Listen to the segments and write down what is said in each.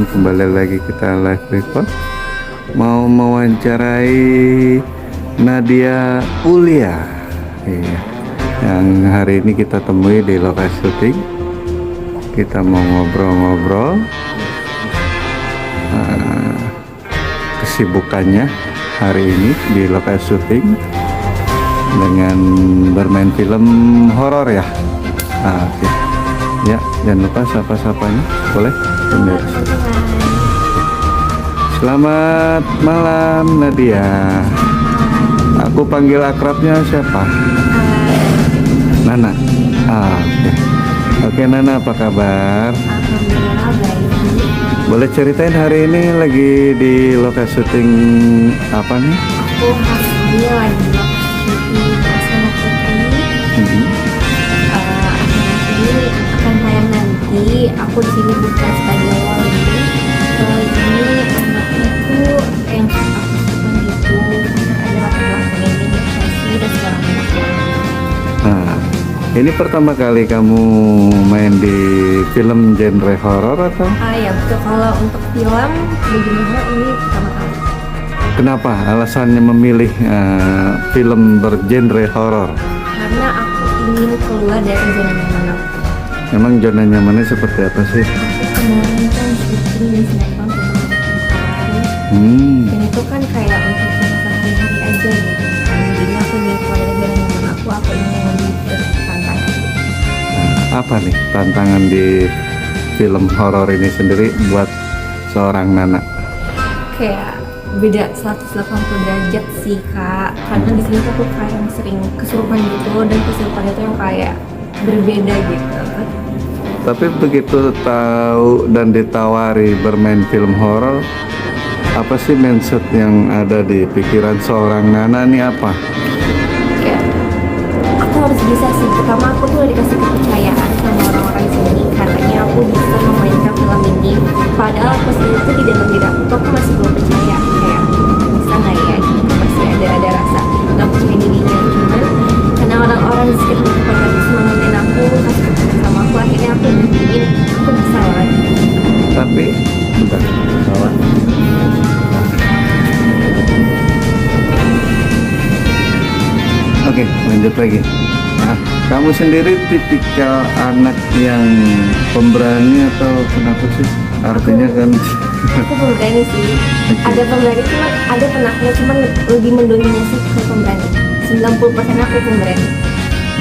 kembali lagi kita live report. Mau mewawancarai Nadia Ulia, iya, yang hari ini kita temui di lokasi syuting. Kita mau ngobrol-ngobrol kesibukannya hari ini di lokasi syuting dengan bermain film horor ya. Oke. Ya, jangan lupa sapa-sapanya, boleh? Selamat malam Nadia. Aku panggil akrabnya siapa? Nana. Oke. Oke Nana, apa kabar? Alhamdulillah baik. Boleh ceritain hari ini lagi di lokasi syuting apa nih? Aku hari ini lagi syuting Asana Putri. Ini akan tayang nanti. Aku di sini bukan sebagai wali. Ini anaknya tuh yang aku suka gitu. Ada latar belakangnya inisiasi dan segala macam. Nah, ini pertama kali kamu main di film genre horor atau? Ya betul, kalau untuk film begini ini pertama kali. Kenapa alasannya memilih film bergenre horor? Karena aku ingin keluar dari zona nyaman aku. Emang zona nyamannya seperti apa sih? Aku kemarin kan syuting di sinetron dan itu kan kayak untuk sehari-hari aja gitu kan. Jadi aku ingin keluar dari zona nyaman aku ingin lebih bertantangan. Apa nih tantangan di film horor ini sendiri buat seorang Nana? Kayak beda 180 derajat sih kak, karena di sini tuh aku kayak sering kesurupan gitu, dan kesurupan itu yang kayak berbeda gitu. Tapi begitu tahu dan ditawari bermain film horor, apa sih mindset yang ada di pikiran seorang Nana nih apa? Kayak aku harus bisa sih. Pertama aku tuh udah dikasih kepercayaan sama orang-orang di sini, katanya aku bisa memainkan film ini. Padahal pas itu di dalam diri aku masih belum percaya, kayak bisa nggak ya? Gitu. Masih ada rasa nggak percaya dirinya. Cuman karena orang-orang di sekitar aku pada semangatin aku, kasih kepercayaan sama aku, akhirnya aku buktiin aku bisa lah. Tapi bentar, bawa. Oke, lanjut lagi. Nah, kamu sendiri tipikal anak yang pemberani atau kenapa sih? Artinya kan Aku pemberani sih. Ada pemberani, cuman ada penakut, cuman lebih mendominasi ke pemberani. 90% aku pemberani.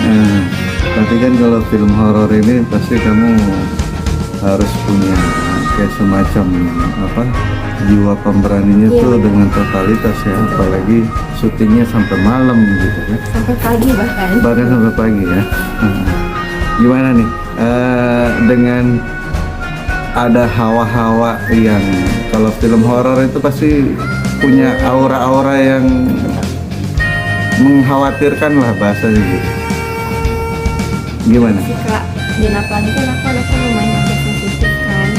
nah, tapi kan kalau film horor ini pasti kamu harus punya kayak semacam apa jiwa pemberaninya tuh dengan totalitas ya, apalagi syutingnya sampai malam gitu kan. Sampai pagi bahkan. Bahkan sampai pagi ya. Gimana nih dengan ada hawa-hawa yang kalau film horor itu pasti punya aura-aura yang mengkhawatirkan lah bahasanya gitu. Gimana? Sih kak, dan apalagi kan aku anaknya lumayan agak sensitif kan.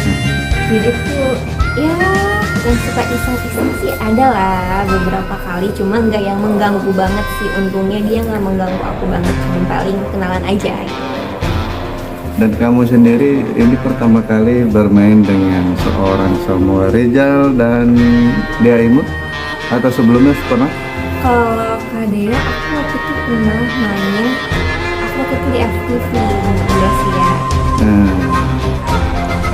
Jadi tuh ya yang suka iseng-iseng sih ada lah beberapa kali, cuman nggak yang mengganggu banget sih. Untungnya dia nggak mengganggu aku banget, cuma paling kenalan aja. Dan kamu sendiri ini pertama kali bermain dengan seorang Samuel Rizal dan Dea Imut atau sebelumnya pernah? Kalau Kak Dea, aku waktu itu pernah main, aku waktu itu di FTV Indonesia.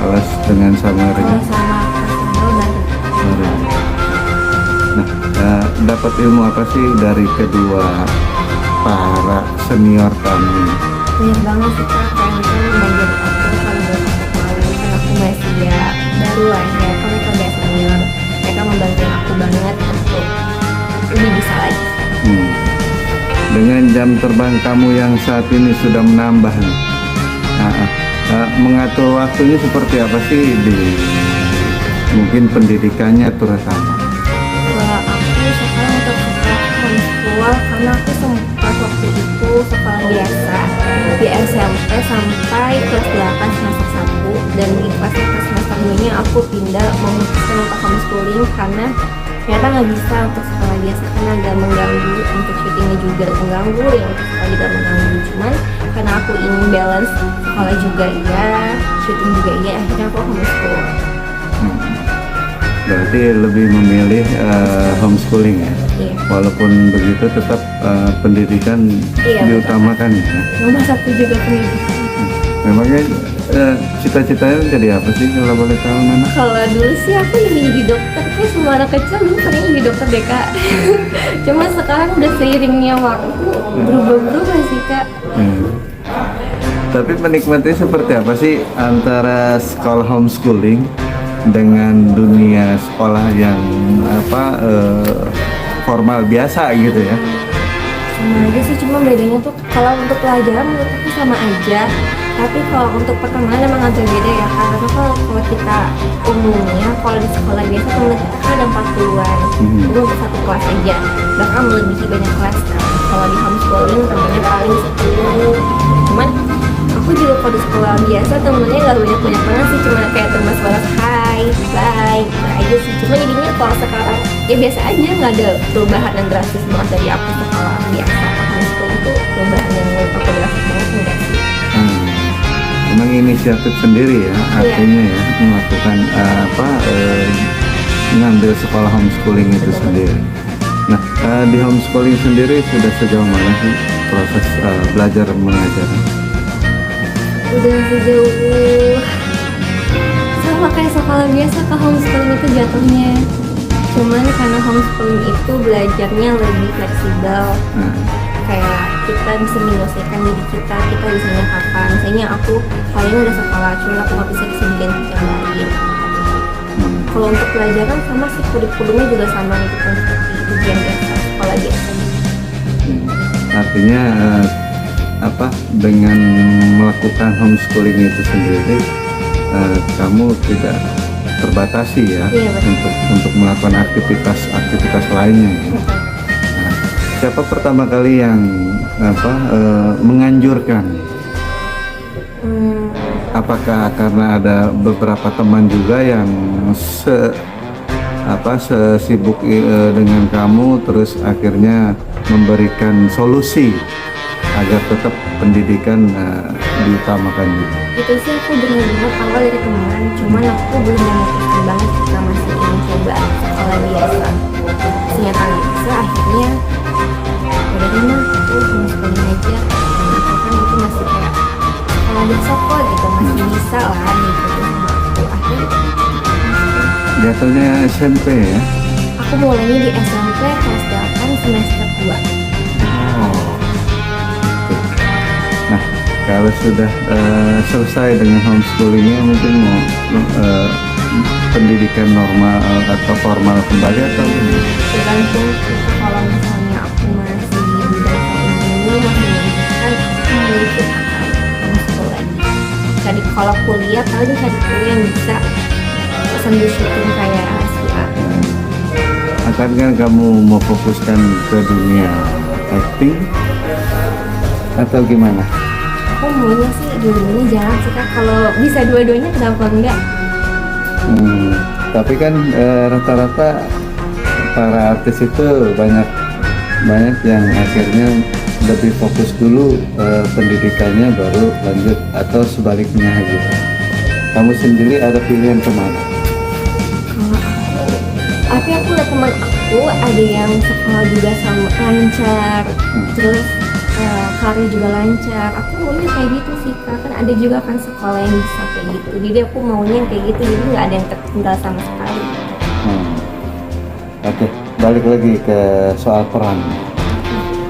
Alas dengan Samuel Rizal. Kalau sama Kak Samuel dan Nah, dapat ilmu apa sih dari kedua para senior kamu? banyak banget sih kak, kayak misalnya belajar aku kalau buat aku kali kan aku masih ya baru lah ya, kamu kan gak senior, mereka membantu aku banget untuk lebih bisa lagi. Dengan jam terbang kamu yang saat ini sudah menambah nih, mengatur waktunya seperti apa sih di mungkin pendidikannya terutama? Kalau aku sekarang untuk sekolah homeschool, karena aku sempat waktu itu sekolah biasa di SMP sampai kelas 8 semester 1, dan di kelas semester 2 nya aku pindah memutuskan untuk homeschooling karena ternyata nggak bisa untuk sekolah biasa karena agak mengganggu, untuk syutingnya juga mengganggu, yang untuk sekolah juga mengganggu. Cuman karena aku ingin balance sekolah juga iya, syuting juga iya, akhirnya aku homeschool. berarti lebih memilih homeschooling ya. Iya. Walaupun begitu tetap pendidikan Iya, diutamakan ya. nomor satu juga pendidikan. Memangnya cita-citanya jadi apa sih kalau boleh tahu Nana? Kalau dulu sih aku ingin jadi dokter, kayak semua anak kecil dulu pengen jadi dokter deh kak. Cuma sekarang udah seiringnya waktu berubah-berubah sih kak. Tapi menikmati seperti apa sih antara sekolah homeschooling dengan dunia sekolah yang formal biasa gitu ya? Sama aja sih, cuma bedanya tuh kalau untuk pelajaran menurut aku sama aja. Tapi kalau untuk perkembangan emang agak beda ya kak. Karena kalau kita umumnya, kalau di sekolah biasa teman kita kan ada 40-an. Itu untuk satu kelas aja. Bahkan melebihi banyak kelas kan. Kalau di homeschooling temennya paling 10. Cuman aku juga kalau di sekolah biasa temennya nggak banyak banget sih, cuma kayak teman sekolah hai, bye, gitu aja sih. Cuma jadinya kalau sekarang ya biasa aja, nggak ada perubahan yang drastis banget dari aku sekolah biasa ke homeschooling tuh. Perubahan yang menurut aku drastis banget enggak sih. Memang inisiatif sendiri ya, artinya ya melakukan mengambil sekolah homeschooling itu sendiri. Nah, di homeschooling sendiri sudah sejauh mana sih proses belajar mengajar? Udah sejauh sama kayak sekolah biasa ke homeschooling itu jatuhnya. Cuman karena homeschooling itu belajarnya lebih fleksibel. Kayak kita bisa menyelesaikan diri kita bisanya kapan. Misalnya aku hari ini udah sekolah, cuma aku nggak bisa ganti jam lain. Kalau untuk pelajaran sama sih, kurikulumnya juga sama gitu kan, seperti ujian biasa sekolah biasa. Artinya dengan melakukan homeschooling itu sendiri kamu tidak terbatasi ya, untuk melakukan aktivitas lainnya ya. Siapa pertama kali yang menganjurkan? Apakah karena ada beberapa teman juga yang sesibuk dengan kamu, terus akhirnya memberikan solusi agar tetap pendidikan diutamakan gitu? Itu sih aku dengar awal dari teman, cuman aku belum memutuskan banget, kita masih ingin coba sekolah biasa. Ternyata bisa, akhirnya udah mah aku homeschooling aja. Karena kan itu masih kayak sekolah biasa kok gitu, masih bisa lah gitu sama aku. Akhirnya Jatuhnya SMP ya? aku mulainya di SMP kelas 8 semester 2. Nah, kalau sudah selesai dengan homeschoolingnya, mungkin mau pendidikan normal atau formal kembali atau Tergantung kita, kalau misalnya aku masih di bidang kayak gini masih melanjutkan, aku mungkin akan homeschool lagi. Kalau kuliah paling cari kuliah yang bisa sambil syuting kayak Asia. akankah kamu mau fokuskan ke dunia acting atau gimana? Aku maunya sih dua-duanya jalan sih kak. Kalau bisa dua-duanya kenapa enggak? Tapi kan rata-rata para artis itu banyak yang akhirnya lebih fokus dulu pendidikannya baru lanjut atau sebaliknya gitu. Kamu sendiri ada pilihan kemana? Kalau tapi aku lihat teman aku ada yang sekolah juga sama lancar, terus karir juga lancar. Aku maunya kayak gitu sih kak, kan ada juga kan sekolah yang bisa kayak gitu. Jadi aku maunya yang kayak gitu, jadi nggak ada yang tertinggal sama sekali. Oke, balik lagi ke soal peran.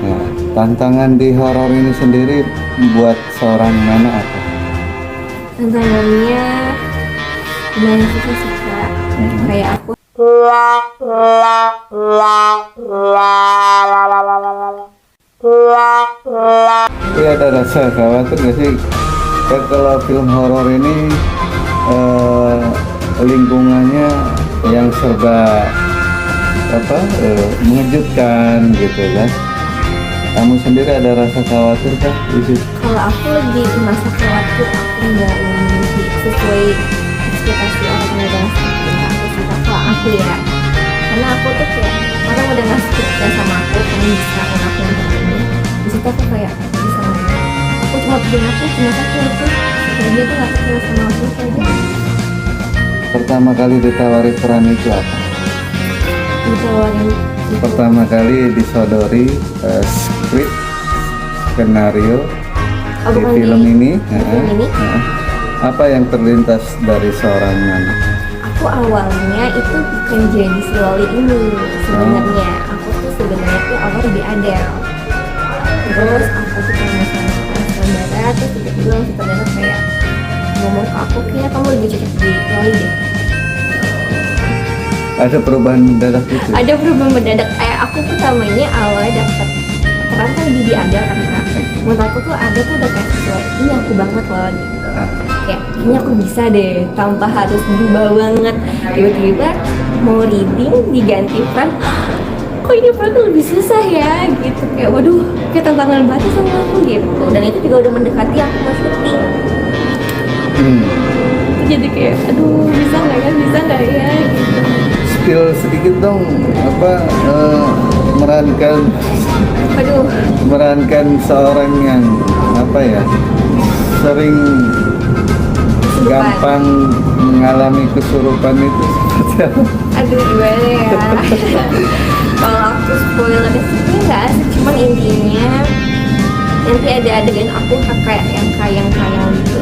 Nah, tantangan di horor ini sendiri buat seorang Nana apa? Tantangannya lumayan susah sih kak. Kayak aku Tapi ada rasa khawatir nggak sih? Kan kalau film horor ini lingkungannya yang serba mengejutkan gitu kan? Kamu sendiri ada rasa khawatir kan di situ? kalau aku lebih merasa khawatir aku nggak memenuhi sesuai ekspektasi orang yang udah ngasih kita aku sih Kak. Kalau aku ya, karena aku tuh kayak orang udah ngasih kerja sama aku, kamu bisa ngelakuin ini. Di situ aku kayak bisa nanya. Aku cuma bikin aku cuma satu itu, supaya dia tuh nggak percaya sama aku kayak gitu. Pertama kali ditawari peran itu apa? ditawarin itu. Pertama kali disodori skrip skenario Oh, di bukan film ini. film ini? Apa yang terlintas dari seorang Nana? Aku awalnya itu bukan jadi si Loli ini sebenarnya. Aku tuh sebenarnya tuh awal di Adele. Terus aku tuh sama saudara, terus tiba-tiba saudara kayak ngomong ke aku, kayaknya kamu lebih cocok di Loli deh. Ada perubahan mendadak itu? Ada perubahan mendadak. Kayak aku pertamanya awalnya dapet peran kan di Adele kan Kak. Menurut aku tuh ada tuh udah kayak sesuai. Ini aku banget loh. Gitu. Kayak ini aku bisa deh tanpa harus berubah banget. Tiba-tiba mau reading diganti peran. Kok ini peran tuh lebih susah ya gitu. Kayak waduh, kayak tantangan banget sama aku gitu. Dan itu juga udah mendekati aku mau syuting. Itu jadi kayak aduh bisa nggak ya gitu. Skill sedikit dong, Aduh, merankan seorang yang sering gampang mengalami kesurupan itu seperti apa? aduh gimana ya. Kalau aku spoilernya sih nggak sih, cuman intinya nanti ada adegan aku kayak yang kayang gitu.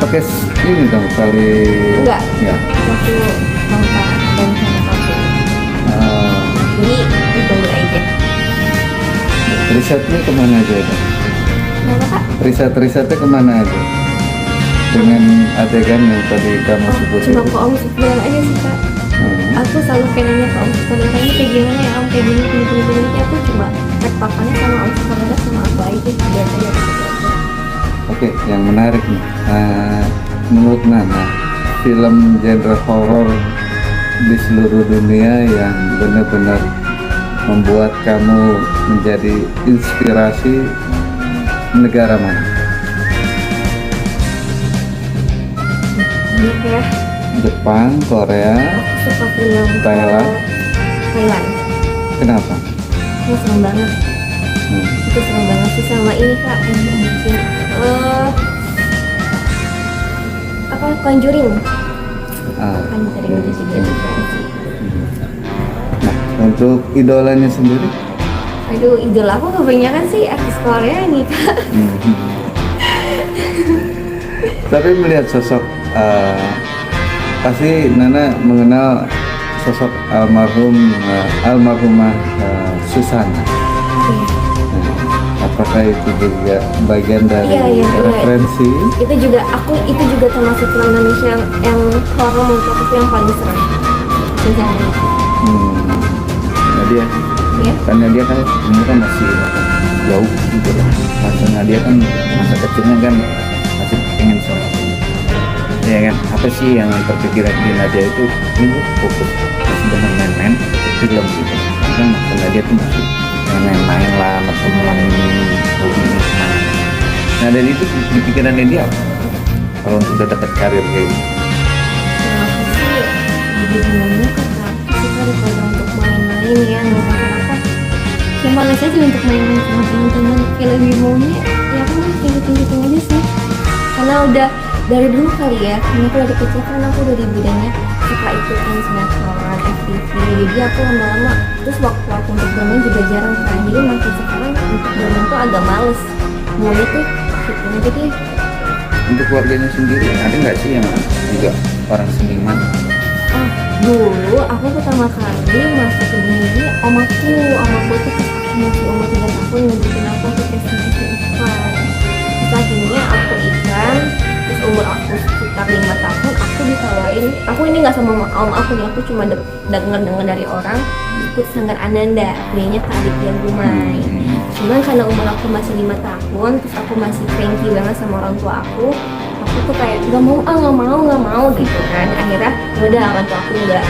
Pakai ini dong kali. Enggak. Ya. Aku tanpa dan sama kamu. Jadi ditunggu aja. Risetnya kemana aja? Kenapa Kak? Risetnya kemana aja? Dengan adegan yang tadi kamu sebut Cuma itu. ke Om Sufyan aja sih Kak. Aku selalu kayak nanya ke Om Sufyan, ini kayak gimana ya Om, kayak gini. Aku cuma tektokannya sama Om Sufyan sama aku aja biasa aja. Oke, yang menarik nih. Menurut Nana, film genre horor di seluruh dunia yang benar-benar membuat kamu menjadi inspirasi negara mana? Banyak ya. Jepang, Korea, Aku suka film Thailand. Thailand. Kenapa? Itu serem banget. Itu serem banget sih sama ini Kak. Conjuring. Conjuring itu juga inspirasi. Nah, untuk idolanya sendiri? Aduh, idola aku kebanyakan sih artis Korea nih Kak. Tapi melihat sosok pasti Nana mengenal sosok almarhumah Susana. Apakah itu juga bagian dari Iya, referensi? Itu juga termasuk film Indonesia yang horor menurut aku yang paling serem. Sejarah. Nadia, Ya. karena dia kan umur kan masih jauh gitu loh. Maksudnya dia kan masa kecilnya kan masih pengen sholat. Ya kan, apa sih yang terpikiran di Nadia itu? Ini fokus dengan main-main film gitu. Kan maksudnya dia tuh masih main-main lah, teman hobi main. Nah dari itu di pikirannya dia apa? Kalau udah dapat karir kayak gitu. Aku sih lebih bilangnya ke praktis sih daripada untuk main-main ya, nggak tahu kenapa ya malas aja untuk main-main sama teman-teman, kayak lebih maunya ya aku tinggi aja sih, karena udah dari dulu kali ya, karena aku dari kecil kan aku dari bidangnya suka ikutin sinetron, FTV, jadi aku lama-lama terus waktu aku untuk bermain juga jarang kan, jadi makin sekarang untuk bermain tuh agak males, maunya tuh syuting aja deh. Untuk keluarganya sendiri ada nggak sih yang juga orang seniman? Oh, dulu aku pertama kali masuk ke dunia ini om aku tuh pas aku masih umur 3 tahun ngebikin aku ke casting iklan. Terus akhirnya aku iklan, terus umur aku sekitar 5 tahun aku ditawarin, aku ini nggak sama om aku nih, aku cuma dengar dari orang ikut Sanggar Ananda, kuliahnya Kak Aditya Gumai. Cuman karena umur aku masih 5 tahun, terus aku masih cranky banget sama orang tua aku tuh kayak nggak mau gitu kan. Akhirnya udah orang tua aku nggak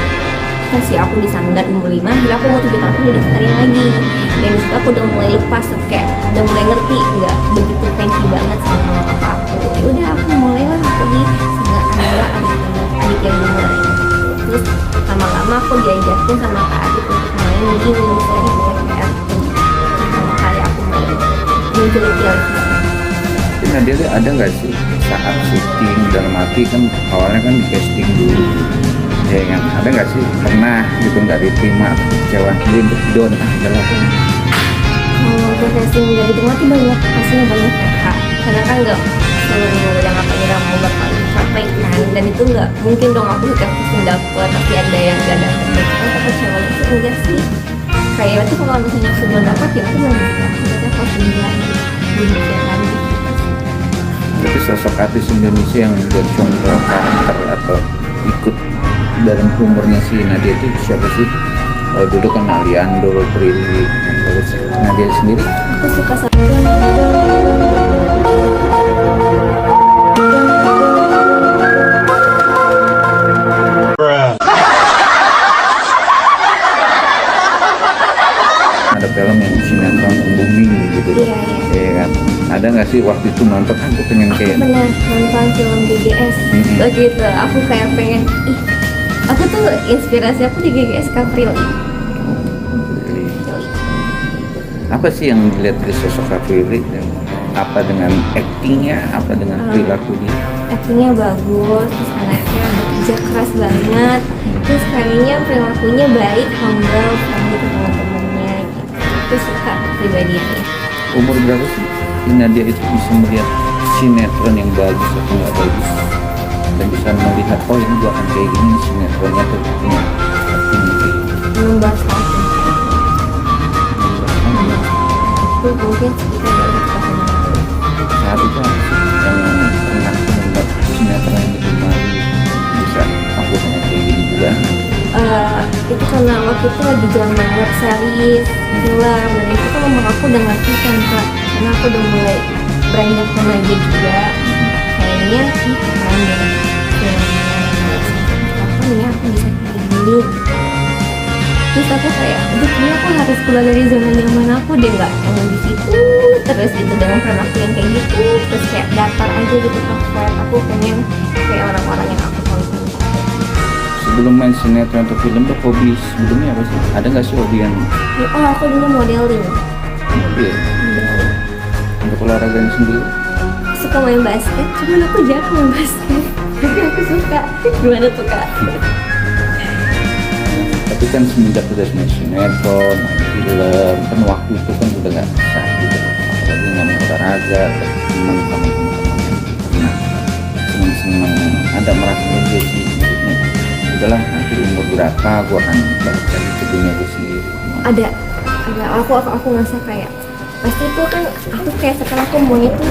kasih aku di Sanggar umur 5, akhirnya aku mau 7 tahun udah daftarin lagi. Dan disitu aku udah mulai lepas, kayak udah mulai ngerti nggak begitu cranky banget sama apa aku. Ya udah aku mulailah aku di Sanggar Ananda Aditya Gumai. Terus lama-lama aku diajakin sama Kak Adit untuk main di misalnya di PPR. Pertama kali aku main muncul di televisi. Tapi Nadia ada nggak sih saat syuting dalam arti kan awalnya kan di casting dulu, ya kan, ada nggak sih pernah gitu nggak diterima kecewa dia down adalah Kalau profesi nggak diterima tuh banyak, pastinya banyak ya kak. Karena kan nggak seluruh yang apa yang mau bakal dicapai kan, dan itu nggak mungkin dong aku pasti dapet, pasti ada yang nggak dapet. Kan aku kecewa itu enggak sih. Kayak itu kalau misalnya aku belum dapat ya aku belum dapat. Berarti aku harus belajar lagi. tapi sosok artis Indonesia yang menjadi contoh karakter atau ikut dalam umurnya si Nadia itu siapa sih? Kalau dulu kan Aliando, Prilly, terus Nadia sendiri Aku suka sama ada film yang sinetron booming gitu. Iya, Iya kan. Ada nggak sih waktu itu nonton aku pengen kayak bener nonton film GGS. Begitu aku kayak pengen aku tuh inspirasi aku di GGS Kapril. apa sih yang dilihat dari sosok Kafiri? Apa dengan actingnya, apa dengan perilaku dia? Actingnya bagus, terus anaknya bekerja keras banget, terus kayaknya perilakunya baik, humble, friendly ke teman-temannya gitu. Aku suka pribadi ini. Umur berapa sih Nadia itu bisa melihat sinetron yang bagus atau nggak bagus dan bisa melihat oh ini gua akan kayak gini nih sinetronnya atau ini acting kayak gini. 16 tahun. Itu mungkin sekitar 2 tahun yang lalu. Saat itu apa sih yang pernah membuat sinetron yang digemari bisa aku sama kayak gini juga? Itu karena waktu itu lagi zaman web series, film, dan itu kan umur aku udah ngerti kan kak, karena aku udah mulai beranjak remaja juga. Kayaknya keren deh filmnya, apa nih aku bisa kayak gini. Terus aku kayak, aduh kayaknya aku harus keluar dari zona nyaman aku deh, nggak yang di situ terus gitu dengan perilaku yang kayak gitu, terus kayak datar aja gitu perfect. Aku pengen kayak orang-orang yang aku tonton. Sebelum main sinetron atau film tuh hobi sebelumnya apa sih? Ada nggak sih hobi yang Oh aku dulu modeling. iya, untuk olahraganya sendiri? Suka main basket, cuman aku jarang main basket. Tapi aku suka. Gimana tuh kak? Tapi kan semenjak udah main sinetron, main film, kan waktu itu kan udah nggak bisa gitu. Apalagi namanya olahraga, senang sama teman-teman. Nah, senang-senang ada merasa juga sih. Maksudnya, udahlah nanti umur berapa gua akan balik lagi ke dunia gue sendiri. Ada aku ngerasa kayak pasti itu kan aku kayak sekarang aku maunya tuh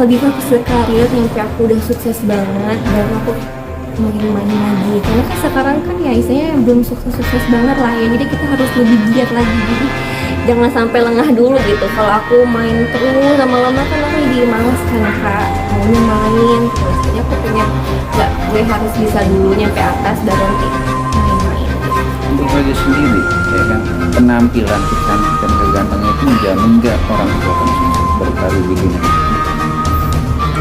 lebih fokus ke karir sampai aku udah sukses banget dan aku main lagi, karena kan sekarang kan ya istilahnya belum sukses banget lah ya, jadi kita harus lebih giat lagi, jadi jangan sampai lengah dulu gitu. Kalau aku main terus lama-lama kan aku jadi malas kan kak, maunya main terus, jadi aku pengen nggak, gue harus bisa dulu nyampe atas baru nanti main-main. Untuk aja sendiri, ya kan penampilan kecantikan kegantengan itu menjamin nggak orang itu akan sukses berkarir di dunia?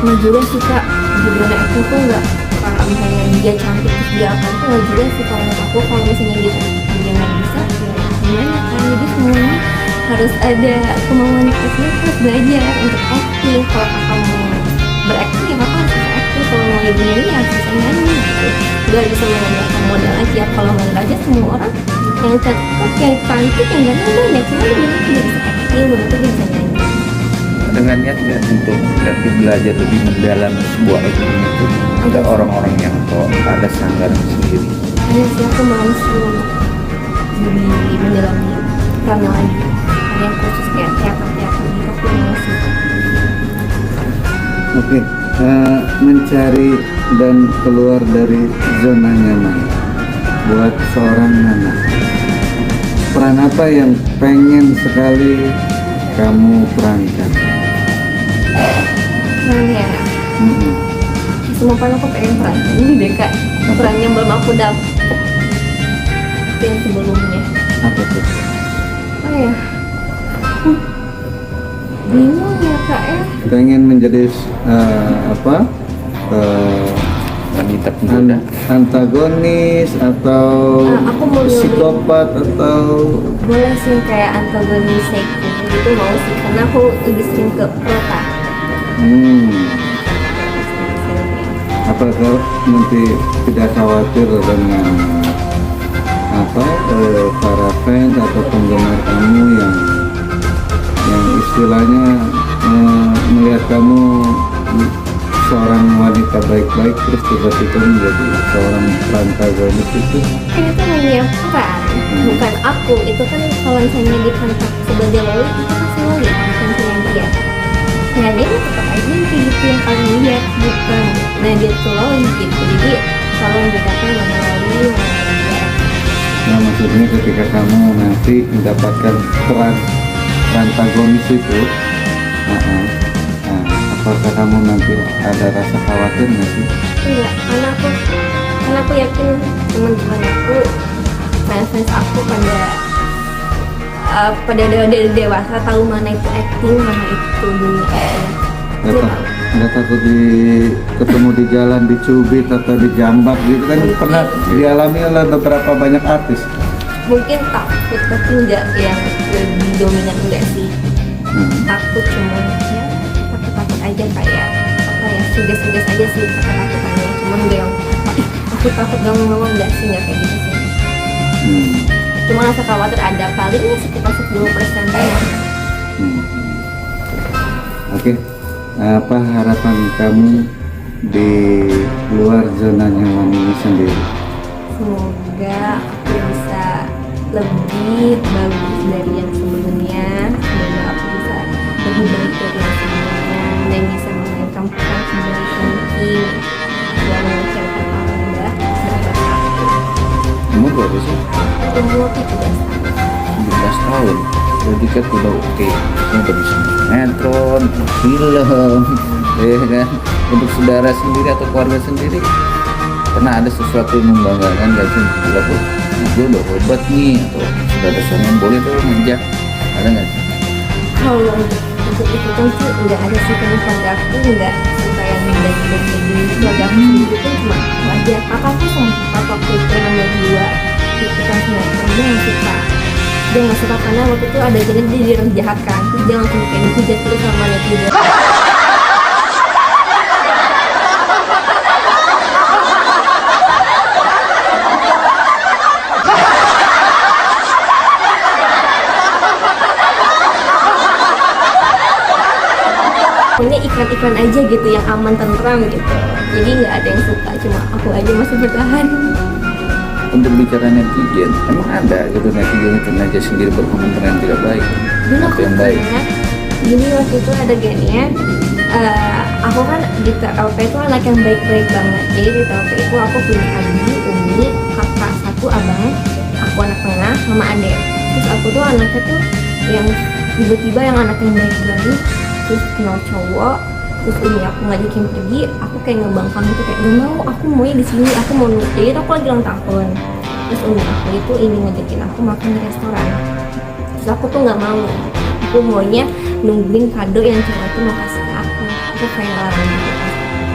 Nggak juga sih kak, di dunia itu tuh nggak, kalau misalnya dia cantik terus dia apa tuh nggak juga sih kalau menurut aku. Kalau misalnya dia cantik dia nggak bisa ya gimana kan, jadi semuanya harus ada kemauan kita, harus belajar untuk acting. Kalau kakak mau berakting ya kakak harus bisa acting, kalau mau jadi nyanyi ya harus bisa nyanyi gitu. Gak bisa mengandalkan modal aja. Kalau modal aja semua orang yang cakep, yang cantik, yang ganteng banyak, cuma dia tidak bisa acting, belum tentu dia bisa nyanyi. Dengan niat nggak untuk tapi belajar lebih mendalam sebuah acting itu ada orang-orang yang kok ada sanggaran sendiri. Ada sih, aku mau sih jadi mendalami peran lagi. Ada yang khusus kayak teater-teater gitu, aku mau sih. Oke, mencari dan keluar dari zona nyaman buat seorang Nana. Peran apa yang pengen sekali kamu perankan? Peran ya, semua peran aku pengen peran ini deh kak. Peran yang belum aku dapet yang sebelumnya. Apa tuh? Oh ya, bingung ya kak ya. Pengen menjadi Wanita pemuda. antagonis atau Aku mau psikopat atau boleh sih kayak antagonis gitu mau sih, karena aku lebih sering ke prota. apakah nanti tidak khawatir dengan para fans atau penggemar kamu yang istilahnya melihat kamu seorang wanita baik-baik terus tiba-tiba menjadi seorang antagonis itu? Kan itu hanya peran, bukan aku. Itu kan kalau misalnya ditangkap sebagai wali, itu kan si wali, bukan saya dia. Nah dia tetap aja yang kayak gitu yang kalian lihat, bukan. Nah dia tuh wali gitu, jadi kalau membedakan mana wali, mana dia. Nah maksudnya ketika kamu nanti mendapatkan peran antagonis itu, apakah kamu nanti ada rasa khawatir nggak sih? Enggak, karena aku yakin teman-teman aku, fans aku pada dewasa tahu mana itu acting, mana itu dunia. Nggak takut ketemu di jalan dicubit atau dijambak gitu kan pernah dialami oleh beberapa banyak artis. Mungkin takut tapi enggak yang lebih dominan, enggak sih. Takut cuma ya takut aja, kayak apa ya, suges-suges aja sih takut-takutannya, cuma enggak yang aku takut gak mau, enggak sih, enggak kayak gitu sih. Cuma rasa khawatir ada, palingnya sekitar 10% ya. Oke. Apa harapan kamu di luar zona nyaman ini sendiri? Semoga aku bisa lebih bagus dari yang sebelumnya. Semoga aku bisa lebih baik dari yang sebelumnya dan bisa memainkan peran sebaik mungkin dan mengucapkan alhamdulillah terhadap aku. Umur berapa sih? Umur 17 tahun. 17 tahun. Berarti kan udah oke. Kamu udah bisa sinetron, film, ya kan? Untuk saudara sendiri atau keluarga sendiri, pernah ada sesuatu yang membanggakan gak sih? Gue udah hebat nih, atau saudara yang boleh tuh ngajak, ada nggak sih? Kalau untuk ikutan sih nggak ada sih, karena keluarga aku nggak suka yang dan jadi keluarga aku sendiri tuh cuma aku aja. Kakakku sempat waktu itu nomor 2 ikutan sinetron, dia nggak suka. Dia nggak suka karena waktu itu ada jenis dia jahat kan, terus dia langsung kayak dihujat terus sama netizen. Pokoknya iklan-iklan aja gitu yang aman, tentram gitu, jadi nggak ada yang suka, cuma aku aja masih bertahan. Untuk bicara netizen, emang ada gitu netizen itu aja sendiri berkomentar yang tidak baik Dulu atau yang baik? Jadi waktu itu ada gennya, aku kan di TLP itu anak yang baik-baik banget. Jadi di TLP itu aku punya adik, umi, kakak satu, abang, aku anak tengah, mama adek. Terus aku tuh anaknya tuh yang tiba-tiba yang anak yang baik-baik, terus kenal cowok, terus umi aku ngajakin pergi, aku kayak ngebangkang gitu, kayak gak mau, aku maunya di sini, aku mau nulis. Jadi aku lagi ulang tahun, terus umi aku itu ini ngajakin aku makan di restoran, terus aku tuh nggak mau, aku maunya nungguin kado yang cowok itu mau kasih ke aku kayak ngelawan gitu,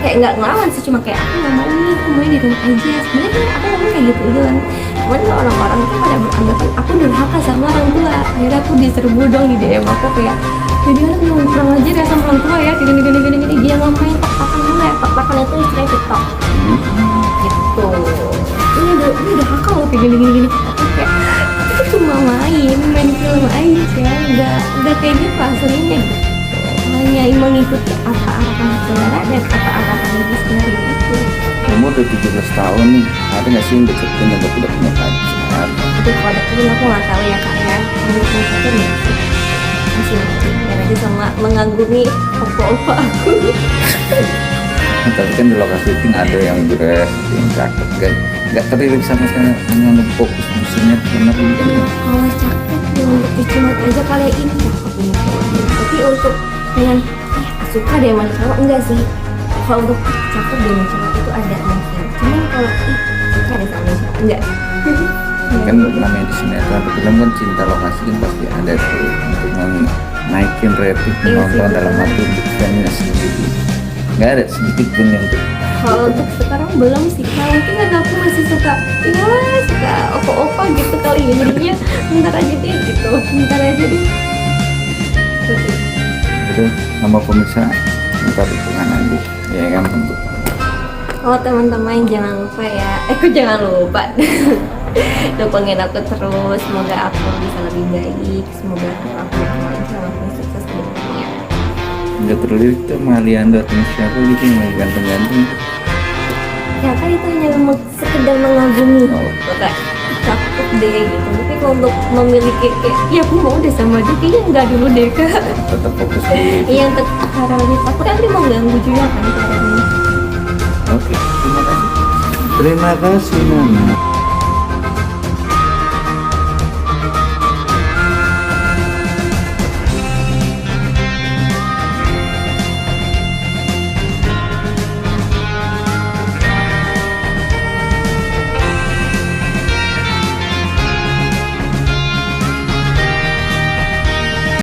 kayak nggak ngelawan sih, cuma kayak aku nggak mau nih, aku maunya di rumah aja. Sebenarnya kan aku ngomong kayak gitu doang, cuman kalau orang-orang itu pada beranggapan aku durhaka sama orang tua. Akhirnya aku diserbu dong di DM aku kayak, jadi anak yang kurang ajar ya sama orang tua ya, gini dia ngomongin tok-tokan dulu ya, tok-tokan itu istilahnya TikTok gitu. Ini udah hakal loh kayak gini aku kayak itu cuma main film aja, nggak kayak gitu aslinya gitu, hanya mengikuti apa arahan saudara dan apa arahan ibu sendiri itu. Umur udah 17 tahun nih, ada nggak sih yang deketin atau udah punya pacar? Itu pada itu aku nggak tahu ya kak ya, mungkin itu masih dan aja sama mengagumi opa-opa aku. Tapi kan di lokasi syuting ada yang dress, yang cakep kan, nggak terlirik sama saya, hanya fokus musiknya benar ini. Kalau cakep yang cuma aja kali ini cakep ini cowoknya. Tapi untuk yang suka dia sama cowok enggak sih. Kalau untuk cakep dia sama cowok itu ada mungkin. Cuman kalau suka dia sama cowok enggak. Kan namanya di sinetron atau film kan cinta lokasi kan pasti ada tuh untuk naikin rating penonton dalam arti untuk fannya sendiri. Nggak ada sedikit pun yang tuh. Kalau untuk sekarang belum sih, kalau mungkin kan aku masih suka opa-opa gitu kali ya, jadinya bentar aja deh gitu, bentar aja deh. Itu nama pemirsa minta dukungan nanti, ya kan, untuk Oh teman-teman jangan lupa ya, kok jangan lupa dukungin aku terus, semoga aku bisa lebih baik, semoga aku makin sukses ke depannya. Nggak terlirik tuh sama Aliando atau siapa gitu yang lagi ganteng-ganteng. Ya kan itu hanya sekedar mengagumi, Oh. kayak cakep deh gitu. Tapi kalau untuk memiliki kayak, ya aku mau deh sama dia, kayaknya enggak dulu deh kak. Tetap fokus di Iya untuk Karani, aku kan dia mengganggu juga kan Karani. Oke, terima kasih. Terima kasih Nana.